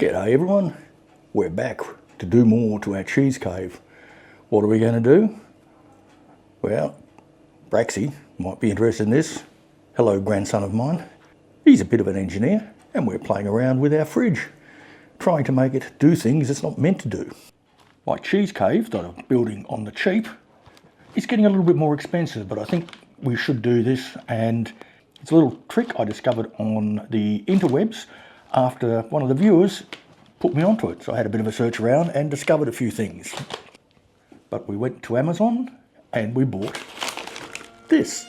G'day everyone, we're back to do more to our cheese cave. What are we going to do? Well, Braxy might be interested in this. Hello, grandson of mine. He's a bit of an engineer and we're playing around with our fridge, trying to make it do things it's not meant to do. My cheese cave that I'm building on the cheap is getting a little bit more expensive, but I think we should do this, and it's a little trick I discovered on the interwebs after one of the viewers put me onto it. So I had a bit of a search around and discovered a few things. But we went to Amazon and we bought this.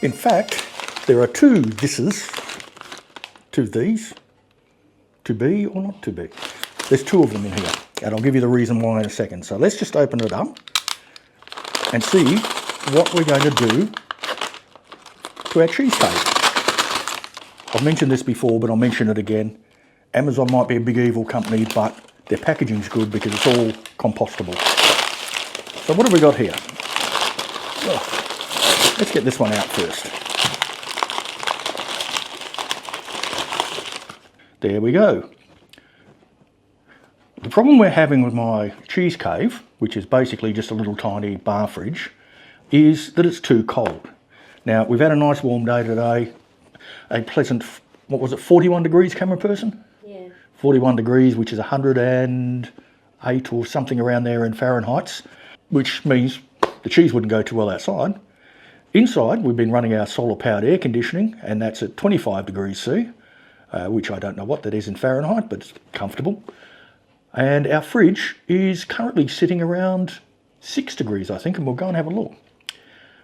In fact, there are two these. To be or not to be. There's two of them in here, and I'll give you the reason why in a second. So let's just open it up and see what we're going to do to our cheese cave. I've mentioned this before, but I'll mention it again. Amazon might be a big evil company, but their packaging's good because it's all compostable. So what have we got here? Well, let's get this one out first. There we go. The problem we're having with my cheese cave, which is basically just a little tiny bar fridge, is that it's too cold. Now, we've had a nice warm day today, a pleasant, what was it, 41 degrees, camera person? Yeah. 41 degrees, which is 108 or something around there in Fahrenheit, which means the cheese wouldn't go too well outside. Inside, we've been running our solar-powered air conditioning, and that's at 25 degrees C, which I don't know what that is in Fahrenheit, but it's comfortable. And our fridge is currently sitting around 6 degrees, I think, and we'll go and have a look.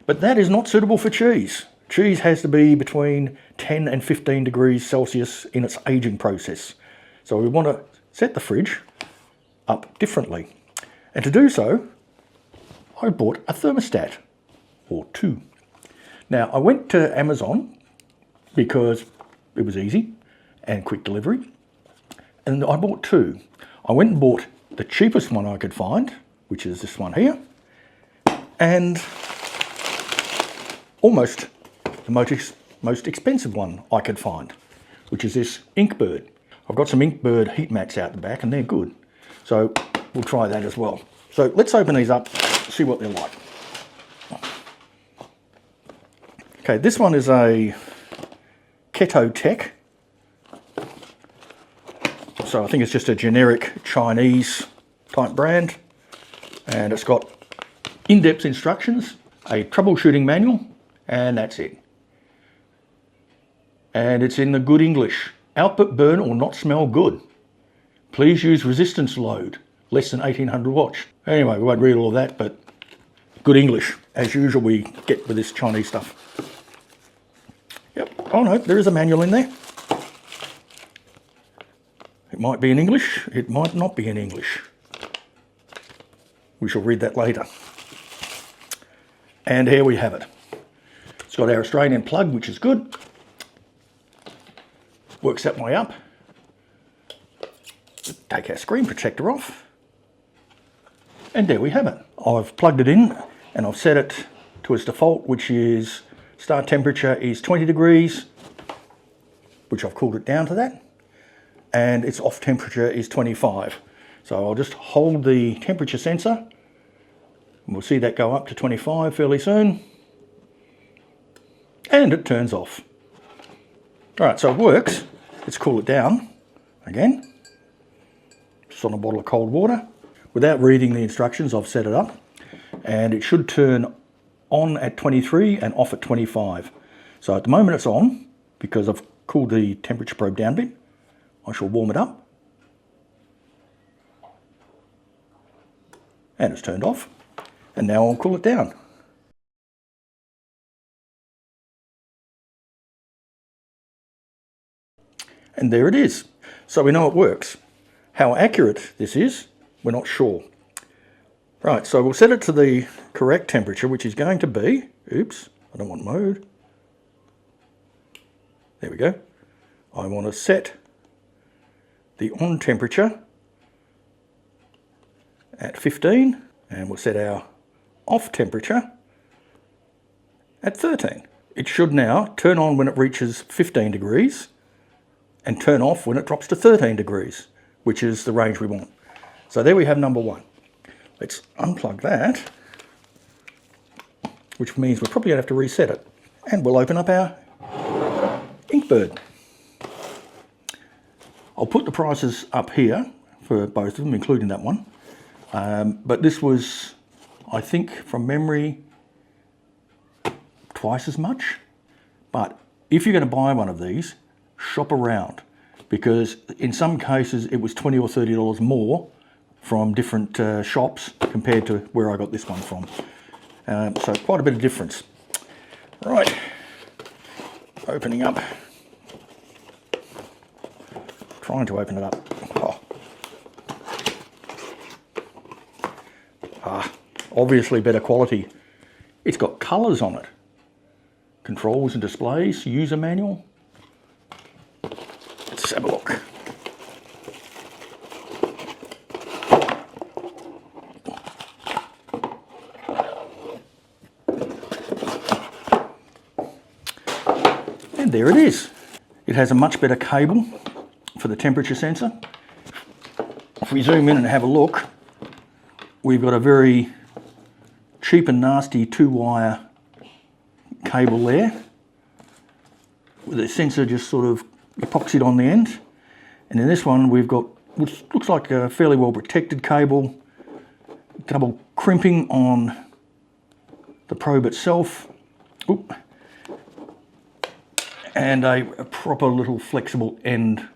But that is not suitable for cheese. Cheese has to be between 10 and 15 degrees Celsius in its aging process. So we want to set the fridge up differently. And to do so, I bought a thermostat, or two. Now, I went to Amazon because it was easy and quick delivery, and I bought two. I went and bought the cheapest one I could find, which is this one here, and almost the most expensive one I could find, which is this Inkbird. I've got some Inkbird heat mats out the back and they're good. So we'll try that as well. So let's open these up, see what they're like. Okay, this one is a Ketotek. So I think it's just a generic Chinese type brand. And it's got in-depth instructions, a troubleshooting manual, and that's it. And it's in the good English. Output burn or not smell good. Please use resistance load, less than 1800 watts. Anyway, we won't read all of that, but good English, as usual we get with this Chinese stuff. Yep, oh no, there is a manual in there. It might be in English, it might not be in English. We shall read that later. And here we have it. It's got our Australian plug, which is good. Works that way up. Take our screen protector off. And there we have it. I've plugged it in and I've set it to its default, which is start temperature is 20 degrees, which I've cooled it down to that. And its off temperature is 25. So I'll just hold the temperature sensor. And we'll see that go up to 25 fairly soon. And it turns off. All right, so it works. Let's cool it down again. Just on a bottle of cold water. Without reading the instructions, I've set it up. And it should turn on at 23 and off at 25. So at the moment it's on, because I've cooled the temperature probe down a bit. I shall warm it up. And it's turned off. And now I'll cool it down. And there it is. So we know it works. How accurate this is, we're not sure. Right, so we'll set it to the correct temperature, which is going to be, oops, I don't want mode. There we go. I want to set the on temperature at 15, and we'll set our off temperature at 13. it should now turn on when it reaches 15 degrees and turn off when it drops to 13 degrees, which is the range we want. So there we have number one. Let's unplug that, which means we're probably going to have to reset it. And we'll open up our Inkbird. I'll put the prices up here for both of them, including that one. But this was, I think, from memory, twice as much. But if you're going to buy one of these, shop around, because in some cases it was $20 or $30 more from different shops compared to where I got this one from. So quite a bit of difference. Right, opening up. Trying to open it up. Obviously better quality. It's got colours on it. Controls and displays, user manual. Let's have a look. And there it is. It has a much better cable for the temperature sensor. If we zoom in and have a look, we've got a very cheap and nasty 2-wire cable there, with the sensor just sort of epoxied on the end. And in this one we've got what looks like a fairly well protected cable, double crimping on the probe itself. Oop. And a proper little flexible end.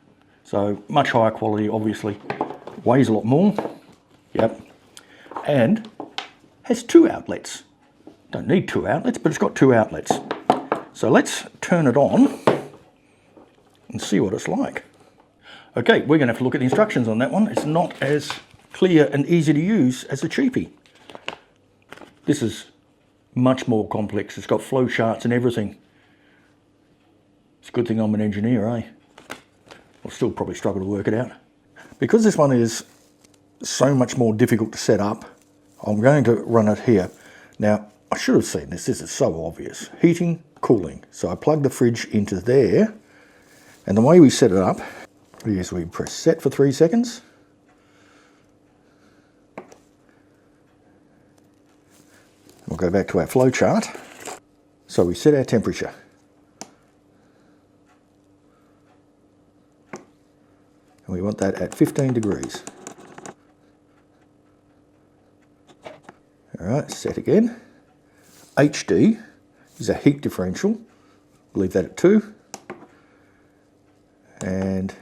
So much higher quality, obviously. Weighs a lot more. Yep. And has 2 outlets. Don't need 2 outlets, but it's got 2 outlets. So let's turn it on and see what it's like. Okay, we're going to have to look at the instructions on that one. It's not as clear and easy to use as a cheapie. This is much more complex. It's got flow charts and everything. It's a good thing I'm an engineer, eh? I'll still probably struggle to work it out. Because this one is so much more difficult to set up, I'm going to run it here. Now, I should have seen this. This is so obvious. Heating, cooling. So I plug the fridge into there. And the way we set it up is we press set for 3 seconds. We'll go back to our flow chart. So we set our temperature. And we want that at 15 degrees. All right, set again. HD is a heat differential. Leave that at 2. And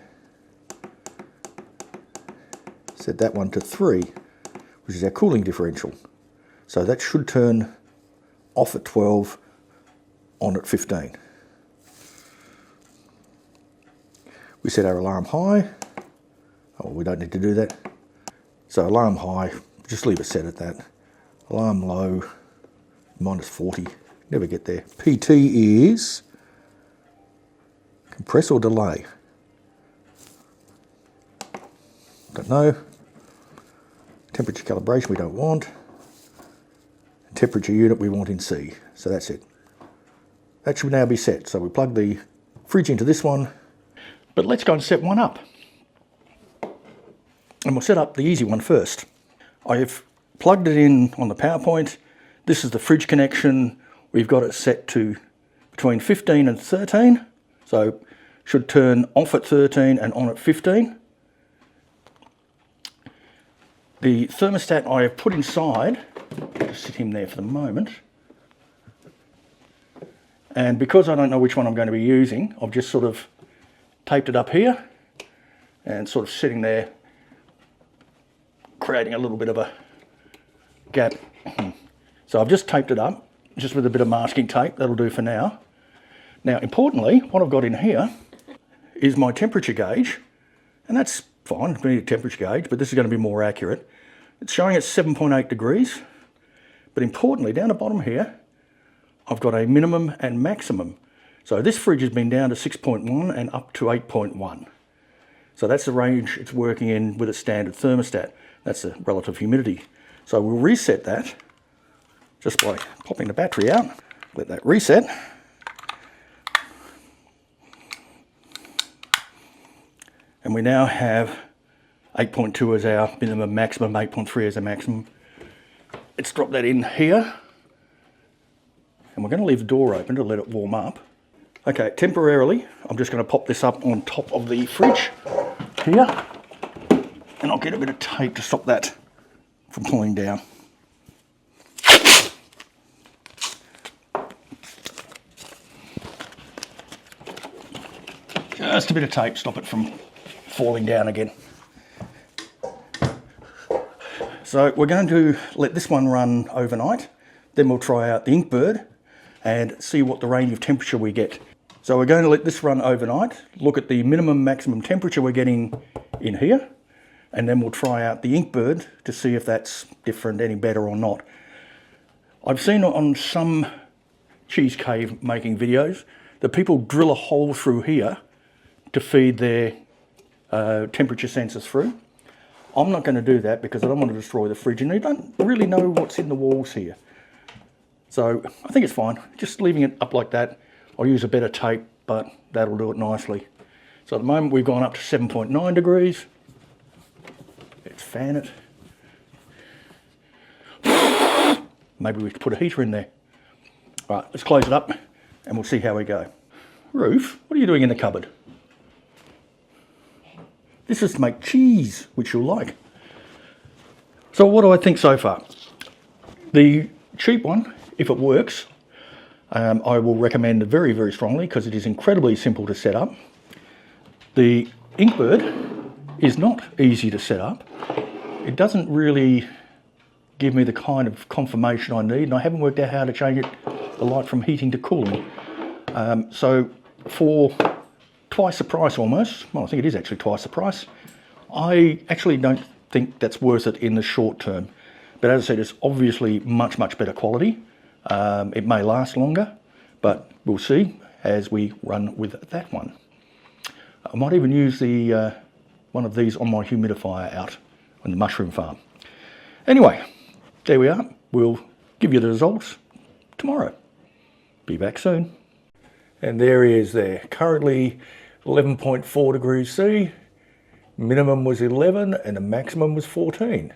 set that one to 3, which is our cooling differential. So that should turn off at 12, on at 15. We set our alarm high. Oh, we don't need to do that. So alarm high, just leave it set at that. Alarm low, minus 40. Never get there. PT is compress or delay. Don't know. Temperature calibration we don't want. Temperature unit we want in C. So that's it. That should now be set. So we plug the fridge into this one. But let's go and set one up. And we'll set up the easy one first. I have plugged it in on the PowerPoint. This is the fridge connection. We've got it set to between 15 and 13. So should turn off at 13 and on at 15. The thermostat I have put inside, just sit him there for the moment. And because I don't know which one I'm going to be using, I've just sort of taped it up here and sort of sitting there, creating a little bit of a gap. So I've just taped it up, just with a bit of masking tape. That'll do for now. Now, importantly, what I've got in here is my temperature gauge, and that's fine. We need a temperature gauge, but this is going to be more accurate. It's showing at 7.8 degrees, but importantly, down the bottom here, I've got a minimum and maximum. So this fridge has been down to 6.1 and up to 8.1. So that's the range it's working in with a standard thermostat. That's the relative humidity. So we'll reset that just by popping the battery out. Let that reset. And we now have 8.2 as our minimum, maximum, 8.3 as a maximum. Let's drop that in here. And we're going to leave the door open to let it warm up. Okay, temporarily, I'm just going to pop this up on top of the fridge here. And I'll get a bit of tape to stop that from pulling down. Just a bit of tape, stop it from falling down again. So we're going to let this one run overnight. Then we'll try out the Inkbird and see what the range of temperature we get. So we're going to let this run overnight, look at the minimum maximum temperature we're getting in here, and then we'll try out the Inkbird to see if that's different, any better or not. I've seen on some cheese cave making videos that people drill a hole through here to feed their temperature sensors through. I'm not going to do that because I don't want to destroy the fridge, and you don't really know what's in the walls here. So I think it's fine, just leaving it up like that. I'll use a better tape, but that'll do it nicely. So at the moment we've gone up to 7.9 degrees. Let's fan it. Maybe we could put a heater in there. All right, let's close it up and we'll see how we go. Ruth, what are you doing in the cupboard? This is to make cheese, which you'll like. So what do I think so far? The cheap one, if it works, I will recommend it very, very strongly because it is incredibly simple to set up. The Inkbird is not easy to set up. It doesn't really give me the kind of confirmation I need, and I haven't worked out how to change the light from heating to cooling. So for twice the price almost, well I think it is actually twice the price, I actually don't think that's worth it in the short term. But as I said, it's obviously much, much better quality. It may last longer, but we'll see as we run with that one. I might even use the one of these on my humidifier out on the mushroom farm. Anyway, there we are. We'll give you the results tomorrow. Be back soon. And there he is there. Currently 11.4 degrees C. Minimum was 11 and the maximum was 14.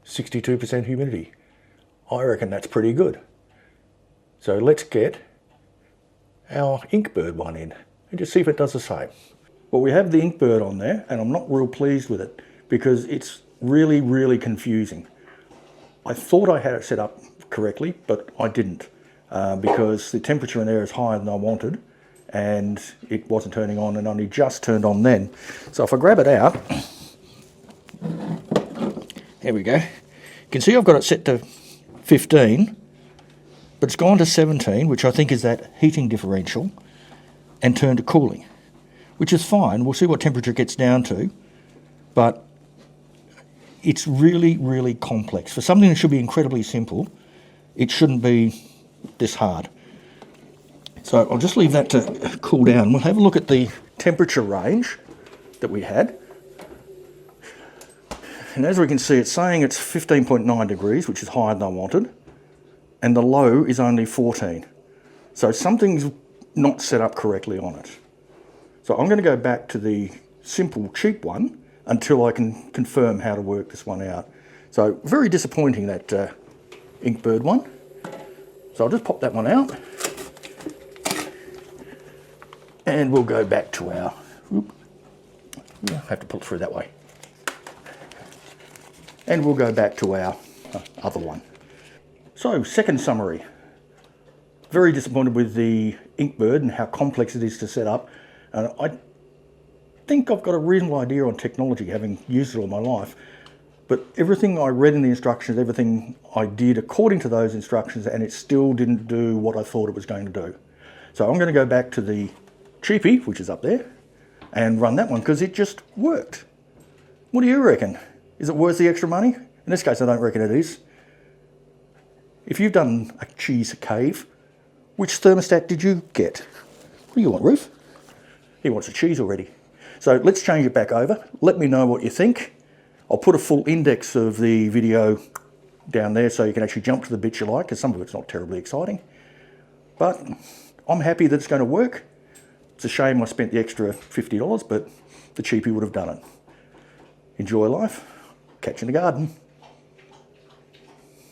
62% humidity. I reckon that's pretty good. So let's get our Inkbird one in and just see if it does the same. Well, we have the Inkbird on there and I'm not real pleased with it because it's really, really confusing. I thought I had it set up correctly, but I didn't because the temperature in there is higher than I wanted and it wasn't turning on and only just turned on then. So if I grab it out, there we go. You can see I've got it set to 15, but it's gone to 17, which I think is that heating differential, and turned to cooling, which is fine. We'll see what temperature it gets down to, but it's really, really complex. For something that should be incredibly simple, it shouldn't be this hard. So I'll just leave that to cool down. We'll have a look at the temperature range that we had. And as we can see, it's saying it's 15.9 degrees, which is higher than I wanted, and the low is only 14. So something's not set up correctly on it. So I'm going to go back to the simple, cheap one until I can confirm how to work this one out. So very disappointing, that Inkbird one. So I'll just pop that one out. And we'll go back to our, I have to pull it through that way. And we'll go back to our other one. So, second summary. Very disappointed with the Inkbird and how complex it is to set up. I think I've got a reasonable idea on technology, having used it all my life. But everything I read in the instructions, everything I did according to those instructions, and it still didn't do what I thought it was going to do. So I'm going to go back to the cheapie, which is up there, and run that one because it just worked. What do you reckon? Is it worth the extra money? In this case, I don't reckon it is. If you've done a cheese cave, which thermostat did you get? What do you want, Ruth? He wants a cheese already. So let's change it back over. Let me know what you think. I'll put a full index of the video down there so you can actually jump to the bits you like, because some of it's not terribly exciting. But I'm happy that it's going to work. It's a shame I spent the extra $50, but the cheapie would have done it. Enjoy life. Catch you in the garden.